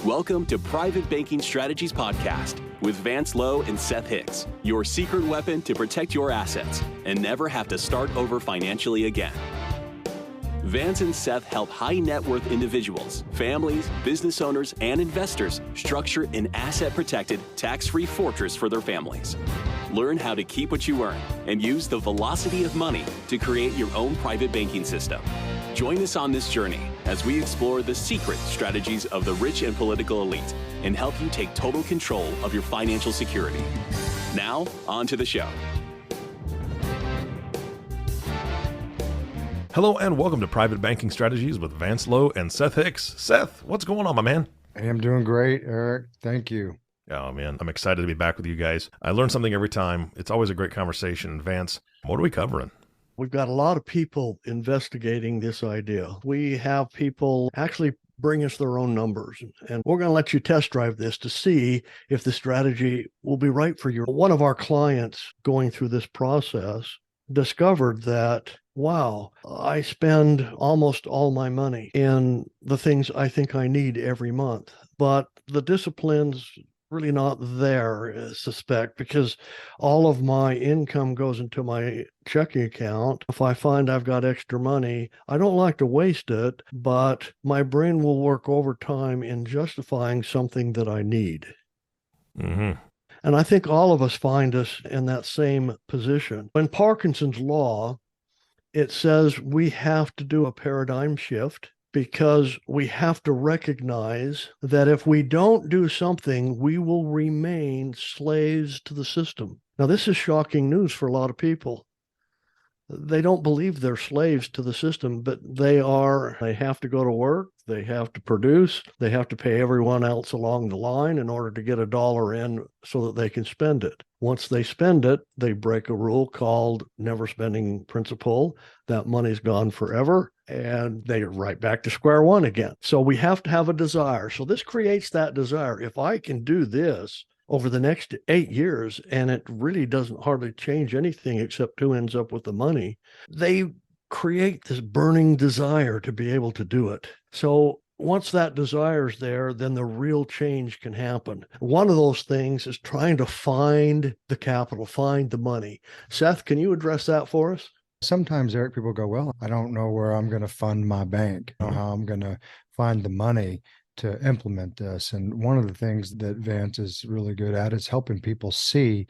Welcome to Private Banking Strategies Podcast with Vance, Lowe, and Seth Hicks, your secret weapon to protect your assets and never have to start over financially again. Vance and Seth help high net worth individuals, families, business owners, and investors structure an asset-protected, tax-free fortress for their families. Learn how to keep what you earn and use the velocity of money to create your own private banking system. Join us on this journey as we explore the secret strategies of the rich and political elite and help you take total control of your financial security. Now, on to the show. Hello and welcome to Private Banking Strategies with Vance, Lowe, and Seth Hicks. Seth, what's going on, my man? Hey, I'm doing great, Eric. Thank you. Oh, man, I'm excited to be back with you guys. I learn something every time. It's always a great conversation. Vance, what are we covering? We've got a lot of people investigating this idea. We have people actually bring us their own numbers, and we're going to let you test drive this to see if the strategy will be right for you. One of our clients going through this process discovered that, wow, I spend almost all my money in the things I think I need every month, but the discipline's really not there, I suspect, because all of my income goes into my checking account. If I find I've got extra money, I don't like to waste it, but my brain will work overtime in justifying something that I need. Mm-hmm. And I think all of us find us in that same position. In Parkinson's law, it says we have to do a paradigm shift, because we have to recognize that if we don't do something, we will remain slaves to the system. Now, this is shocking news for a lot of people. They don't believe they're slaves to the system, but they are. They have to go to work. They have to produce. They have to pay everyone else along the line in order to get a dollar in so that they can spend it. Once they spend it, they break a rule called never spending principle. That money's gone forever, and they're right back to square one again. So we have to have a desire. So this creates that desire. If I can do this over the next 8 years, and it really doesn't hardly change anything except who ends up with the money, they create this burning desire to be able to do it. So once that desire is there, then the real change can happen. One of those things is trying to find the capital, find the money. Seth, can you address that for us? Sometimes, Eric, people go, well, I don't know where I'm going to fund my bank, or how I'm going to find the money to implement this. And one of the things that Vance is really good at is helping people see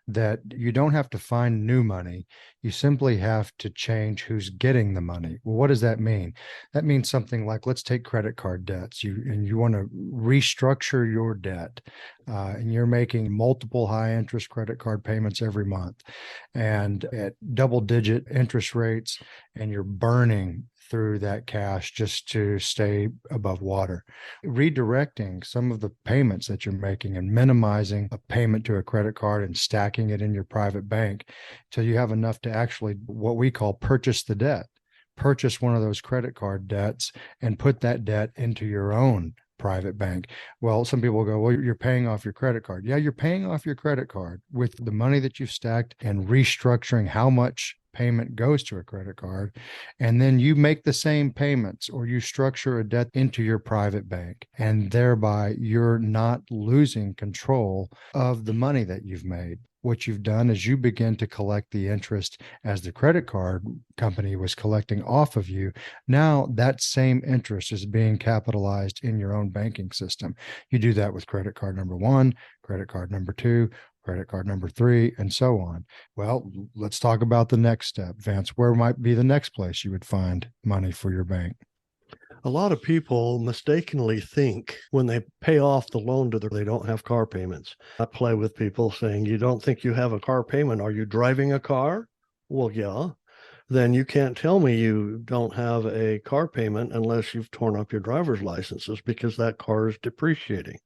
that you don't have to find new money. You simply have to change who's getting the money. Well, what does that mean? That means something like, let's take credit card debts. You want to restructure your debt, and you're making multiple high interest credit card payments every month and at double-digit interest rates, and you're burning through that cash just to stay above water. Redirecting some of the payments that you're making and minimizing a payment to a credit card and stacking it in your private bank till you have enough to actually, what we call, purchase the debt. Purchase one of those credit card debts and put that debt into your own private bank. Well, some people go, well, you're paying off your credit card. Yeah, you're paying off your credit card with the money that you've stacked and restructuring how much payment goes to a credit card. And then you make the same payments, or you structure a debt into your private bank. And thereby you're not losing control of the money that you've made. What you've done is you begin to collect the interest as the credit card company was collecting off of you. Now that same interest is being capitalized in your own banking system. You do that with credit card number 1, credit card number 2, credit card number 3, and so on. Well, let's talk about the next step. Vance, where might be the next place you would find money for your bank? A lot of people mistakenly think when they pay off the loan they don't have car payments. I play with people saying, you don't think you have a car payment? Are you driving a car? Well, yeah. Then you can't tell me you don't have a car payment unless you've torn up your driver's licenses, because that car is depreciating.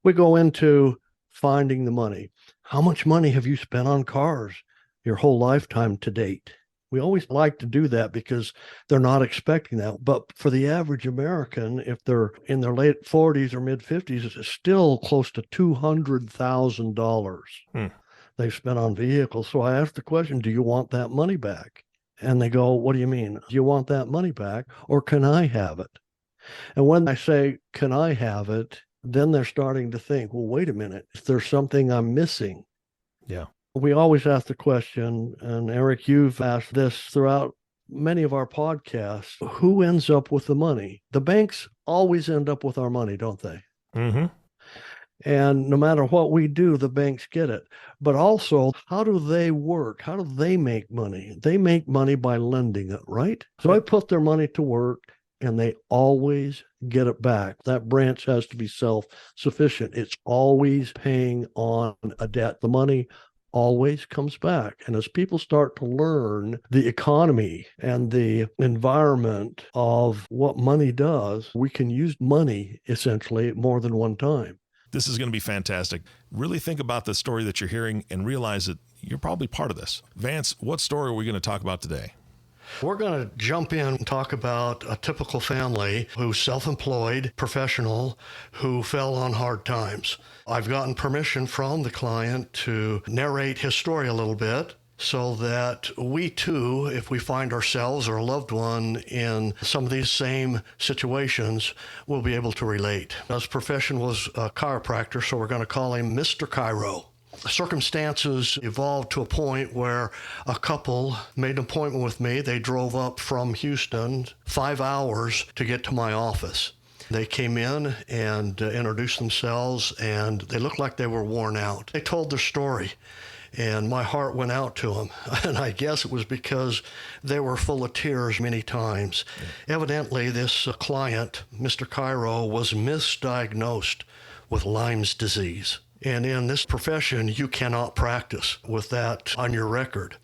We go into finding the money. How much money have you spent on cars your whole lifetime to date? We always like to do that because they're not expecting that. But for the average American, if they're in their late 40s or mid 50s, it's still close to $200,000 they've spent on vehicles. So I asked the question, do you want that money back? And they go, what do you mean? Do you want that money back, or can I have it? And when I say, can I have it, then they're starting to think, well, wait a minute, is there something I'm missing? Yeah. We always ask the question, and Eric, you've asked this throughout many of our podcasts, who ends up with the money? The banks always end up with our money, don't they? Mm-hmm. And no matter what we do, the banks get it. But also, how do they work? How do they make money? They make money by lending it, right? So I put their money to work and they always get it back. That branch has to be self-sufficient. It's always paying on a debt. The money always comes back. And as people start to learn the economy and the environment of what money does, we can use money essentially more than one time. This is going to be fantastic. Really think about the story that you're hearing and realize that you're probably part of this. Vance, what story are we going to talk about today? We're going to jump in and talk about a typical family who's self-employed, professional, who fell on hard times. I've gotten permission from the client to narrate his story a little bit so that we too, if we find ourselves or a loved one in some of these same situations, will be able to relate. His profession was a chiropractor, so we're going to call him Mr. Chiro. Circumstances evolved to a point where a couple made an appointment with me. They drove up from Houston 5 hours to get to my office. They came in and introduced themselves, and they looked like they were worn out. They told their story, and my heart went out to them. And I guess it was because they were full of tears many times. Yeah. Evidently, this client, Mr. Chiro, was misdiagnosed with Lyme's disease. And in this profession, you cannot practice with that on your record.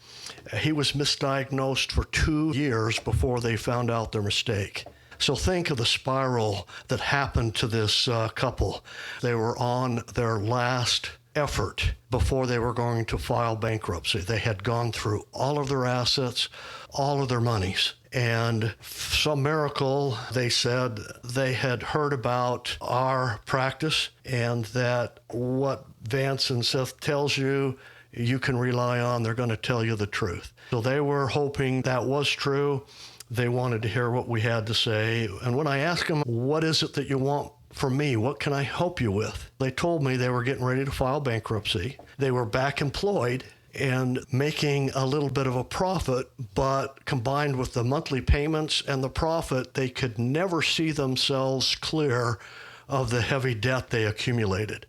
He was misdiagnosed for 2 years before they found out their mistake. So think of the spiral that happened to this couple. They were on their last effort before they were going to file bankruptcy. They had gone through all of their assets, all of their monies. And some miracle, they said they had heard about our practice and that what Vance and Seth tells you, you can rely on. They're going to tell you the truth. So they were hoping that was true. They wanted to hear what we had to say. And when I asked them, what is it that you want from me? What can I help you with? They told me they were getting ready to file bankruptcy. They were back employed and making a little bit of a profit, but combined with the monthly payments and the profit, they could never see themselves clear of the heavy debt they accumulated.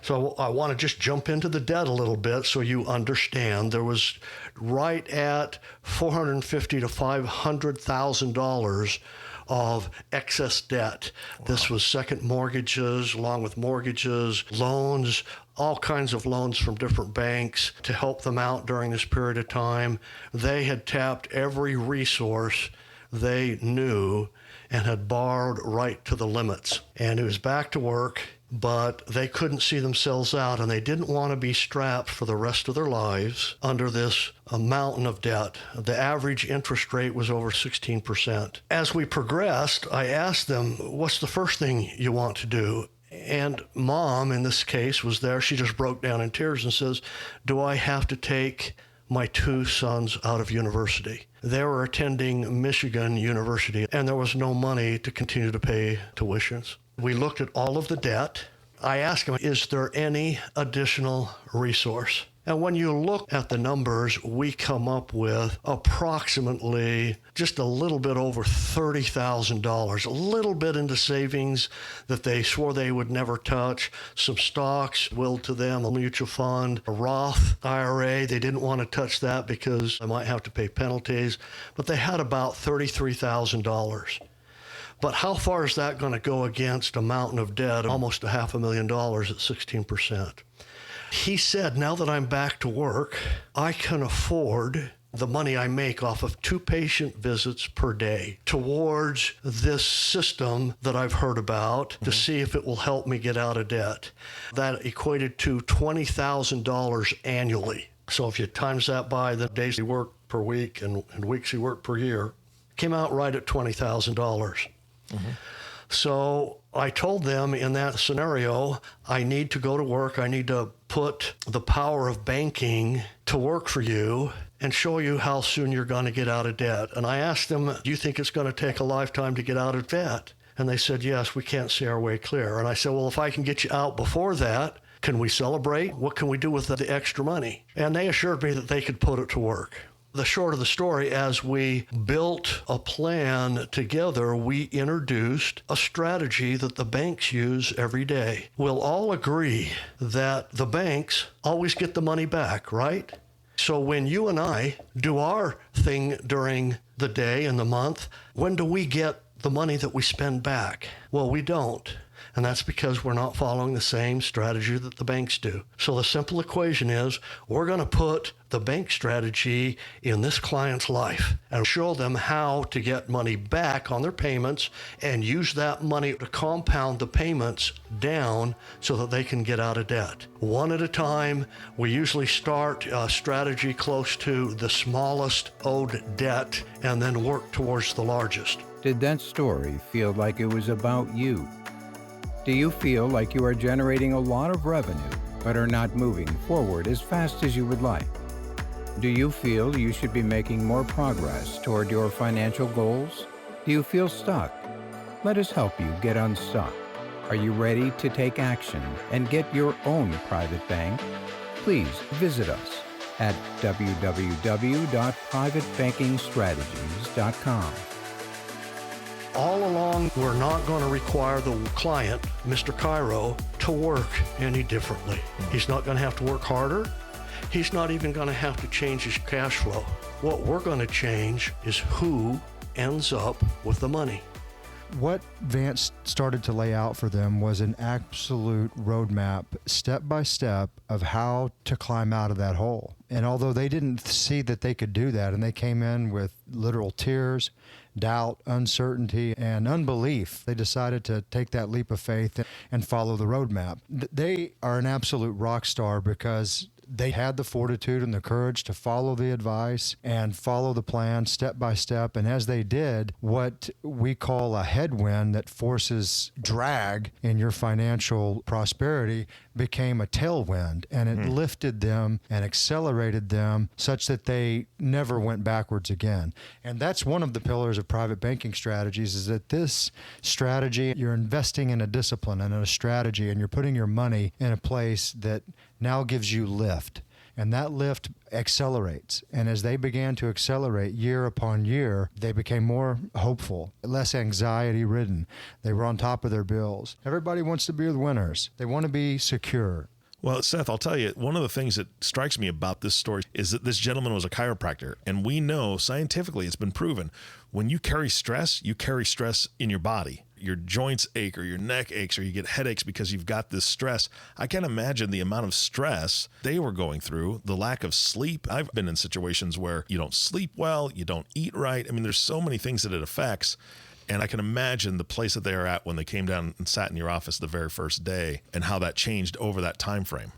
So I want to just jump into the debt a little bit so you understand. There was right at $450,000 to $500,000 of excess debt. Wow. This was second mortgages, along with mortgages, loans, all kinds of loans from different banks to help them out during this period of time. They had tapped every resource they knew and had borrowed right to the limits. And it was back to work, but they couldn't see themselves out, and they didn't want to be strapped for the rest of their lives under this mountain of debt. The average interest rate was over 16%. As we progressed, I asked them, what's the first thing you want to do? And Mom, in this case, was there. She just broke down in tears and says, do I have to take my 2 sons out of university? They were attending Michigan University, and there was no money to continue to pay tuitions. We looked at all of the debt. I asked them, is there any additional resource? And when you look at the numbers, we come up with approximately just a little bit over $30,000, a little bit into savings that they swore they would never touch, some stocks willed to them, a mutual fund, a Roth IRA. They didn't want to touch that because they might have to pay penalties, but they had about $33,000. But how far is that going to go against a mountain of debt, almost $500,000 at 16%? He said, now that I'm back to work, I can afford the money I make off of 2 patient visits per day towards this system that I've heard about to see if it will help me get out of debt. That equated to $20,000 annually. So if you times that by the days he worked per week and weeks he worked per year, came out right at $20,000. So I told them in that scenario, I need to go to work. I need to put the power of banking to work for you and show you how soon you're going to get out of debt. And I asked them, do you think it's going to take a lifetime to get out of debt? And they said, yes, we can't see our way clear. And I said, well, if I can get you out before that, can we celebrate? What can we do with the extra money? And they assured me that they could put it to work. The short of the story, as we built a plan together, we introduced a strategy that the banks use every day. We'll all agree that the banks always get the money back, right? So when you and I do our thing during the day and the month, when do we get the money that we spend back? Well, we don't. And that's because we're not following the same strategy that the banks do. So the simple equation is we're going to put the bank strategy in this client's life and show them how to get money back on their payments and use that money to compound the payments down so that they can get out of debt. One at a time. We usually start a strategy close to the smallest owed debt and then work towards the largest. Did that story feel like it was about you? Do you feel like you are generating a lot of revenue, but are not moving forward as fast as you would like? Do you feel you should be making more progress toward your financial goals? Do you feel stuck? Let us help you get unstuck. Are you ready to take action and get your own private bank? Please visit us at www.privatebankingstrategies.com. All along, we're not going to require the client, Mr. Cairo, to work any differently. He's not going to have to work harder. He's not even going to have to change his cash flow. What we're going to change is who ends up with the money. What Vance started to lay out for them was an absolute roadmap, step by step, of how to climb out of that hole. And although they didn't see that they could do that, and they came in with literal tears, doubt, uncertainty, and unbelief, they decided to take that leap of faith and follow the roadmap. They are an absolute rock star because they had the fortitude and the courage to follow the advice and follow the plan step by step. And as they did, what we call a headwind that forces drag in your financial prosperity became a tailwind, and it lifted them and accelerated them such that they never went backwards again. And that's one of the pillars of private banking strategies, is that this strategy, you're investing in a discipline and in a strategy, and you're putting your money in a place that now gives you lift. And that lift accelerates. And as they began to accelerate year upon year, they became more hopeful, less anxiety ridden. They were on top of their bills. Everybody wants to be the winners. They want to be secure. Well, Seth, I'll tell you, one of the things that strikes me about this story is that this gentleman was a chiropractor. And we know scientifically, it's been proven, when you carry stress in your body. Your joints ache or your neck aches or you get headaches because you've got this stress. I can't imagine the amount of stress they were going through, the lack of sleep. I've been in situations where you don't sleep well, you don't eat right. I mean, there's so many things that it affects. And I can imagine the place that they are at when they came down and sat in your office the very first day and how that changed over that time frame.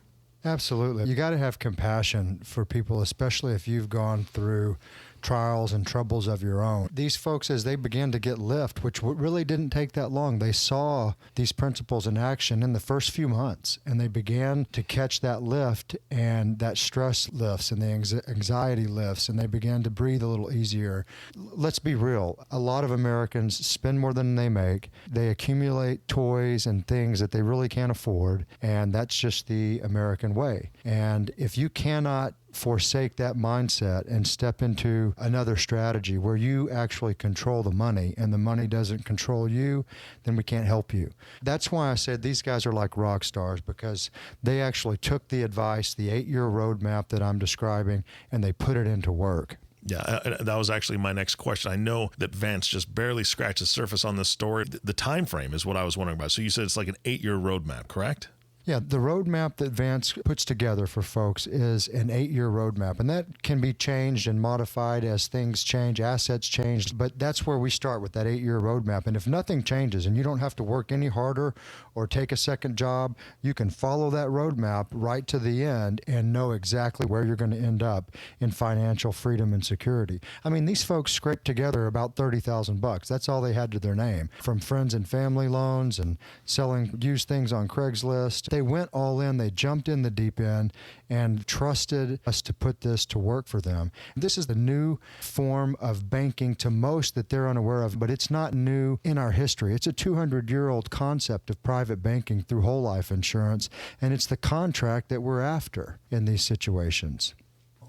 Absolutely. You got to have compassion for people, especially if you've gone through trials and troubles of your own. These folks, as they began to get lift, which really didn't take that long, they saw these principles in action in the first few months, and they began to catch that lift, and that stress lifts and the anxiety lifts, and they began to breathe a little easier. Let's be real. A lot of Americans spend more than they make. They accumulate toys and things that they really can't afford, and that's just the American way. And if you cannot forsake that mindset and step into another strategy where you actually control the money and the money doesn't control you, then we can't help you. That's why I said these guys are like rock stars, because they actually took the advice, the 8-year roadmap that I'm describing, and they put it into work. Yeah, that was actually my next question. I know that Vance just barely scratched the surface on this story. The time frame is what I was wondering about. So you said it's like an 8-year roadmap, correct? Yeah, the roadmap that Vance puts together for folks is an 8-year roadmap, and that can be changed and modified as things change, assets change, but that's where we start with that 8-year roadmap. And if nothing changes and you don't have to work any harder or take a second job, you can follow that roadmap right to the end and know exactly where you're going to end up in financial freedom and security. I mean, these folks scraped together about $30,000. That's all they had to their name, from friends and family loans and selling used things on Craigslist. They went all in, they jumped in the deep end and trusted us to put this to work for them. This is the new form of banking to most that they're unaware of, but it's not new in our history. It's a 200-year-old concept of private banking through whole life insurance, and it's the contract that we're after in these situations.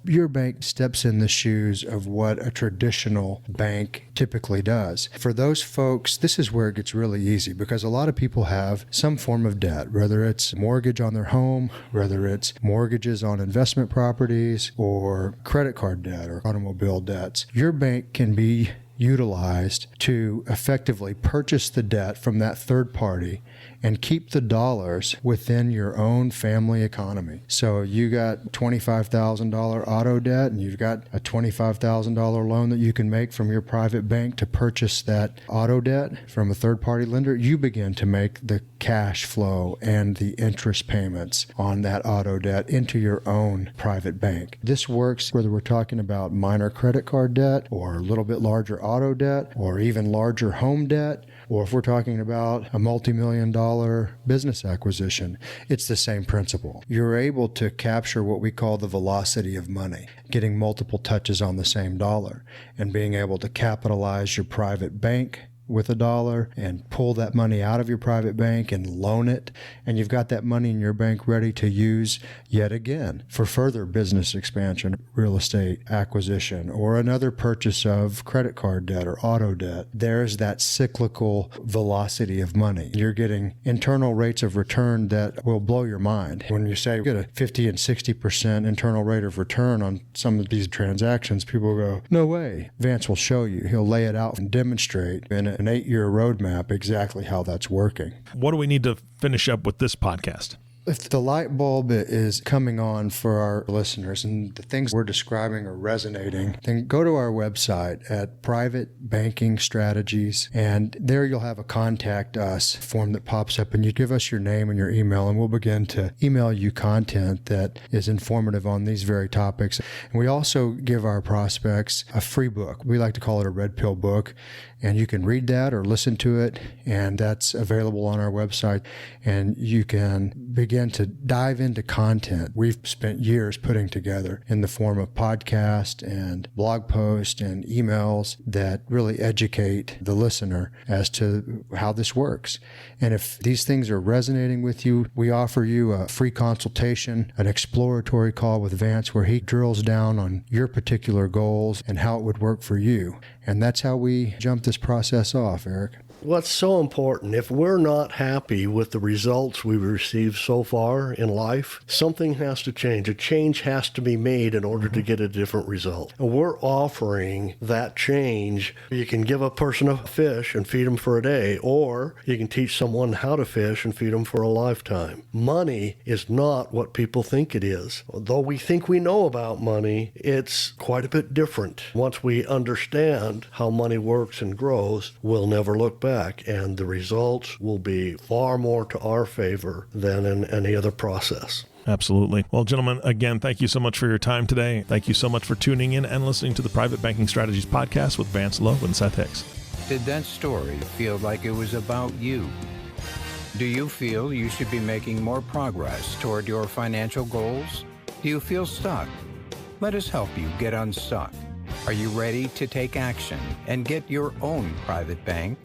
Your bank steps in the shoes of what a traditional bank typically does. For those folks, this is where it gets really easy because a lot of people have some form of debt, whether it's mortgage on their home, whether it's mortgages on investment properties, or credit card debt or automobile debts. Your bank can be utilized to effectively purchase the debt from that third party and keep the dollars within your own family economy. So you got $25,000 auto debt and you've got a $25,000 loan that you can make from your private bank to purchase that auto debt from a third-party lender. You begin to make the cash flow and the interest payments on that auto debt into your own private bank. This works whether we're talking about minor credit card debt or a little bit larger auto debt or even larger home debt, or if we're talking about a multi-million-dollar business acquisition. It's the same principle. You're able to capture what we call the velocity of money, getting multiple touches on the same dollar, and being able to capitalize your private bank with a dollar and pull that money out of your private bank and loan it, and you've got that money in your bank ready to use yet again for further business expansion, real estate acquisition, or another purchase of credit card debt or auto debt. There's that cyclical velocity of money. You're getting internal rates of return that will blow your mind. When you say you get a 50 and 60% internal rate of return on some of these transactions, people go, no way. Vance will show you. He'll lay it out and demonstrate in an 8-year roadmap exactly how that's working. What do we need to finish up with this podcast? If the light bulb is coming on for our listeners and the things we're describing are resonating, then go to our website at Private Banking Strategies, and there you'll have a contact us form that pops up, and you give us your name and your email, and we'll begin to email you content that is informative on these very topics. And we also give our prospects a free book. We like to call it a red pill book, and you can read that or listen to it, and that's available on our website, and you can begin to dive into content we've spent years putting together in the form of podcast and blog posts and emails that really educate the listener as to how this works. And if these things are resonating with you, we offer you a free consultation, an exploratory call with Vance where he drills down on your particular goals and how it would work for you. And that's how we jump this process off, Eric. What's so important, if we're not happy with the results we've received so far in life, something has to change. A change has to be made in order to get a different result. And we're offering that change. You can give a person a fish and feed them for a day, or you can teach someone how to fish and feed them for a lifetime. Money is not what people think it is. Though we think we know about money, it's quite a bit different. Once we understand how money works and grows, we'll never look back, and the results will be far more to our favor than in any other process. Absolutely. Well, gentlemen, again, thank you so much for your time today. Thank you so much for tuning in and listening to the Private Banking Strategies podcast with Vance, Lowe, and Seth Hicks. Did that story feel like it was about you? Do you feel you should be making more progress toward your financial goals? Do you feel stuck? Let us help you get unstuck. Are you ready to take action and get your own private bank?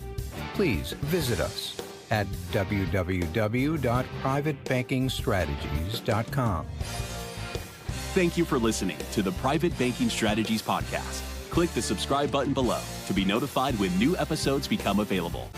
Please visit us at www.privatebankingstrategies.com. Thank you for listening to the Private Banking Strategies podcast. Click the subscribe button below to be notified when new episodes become available.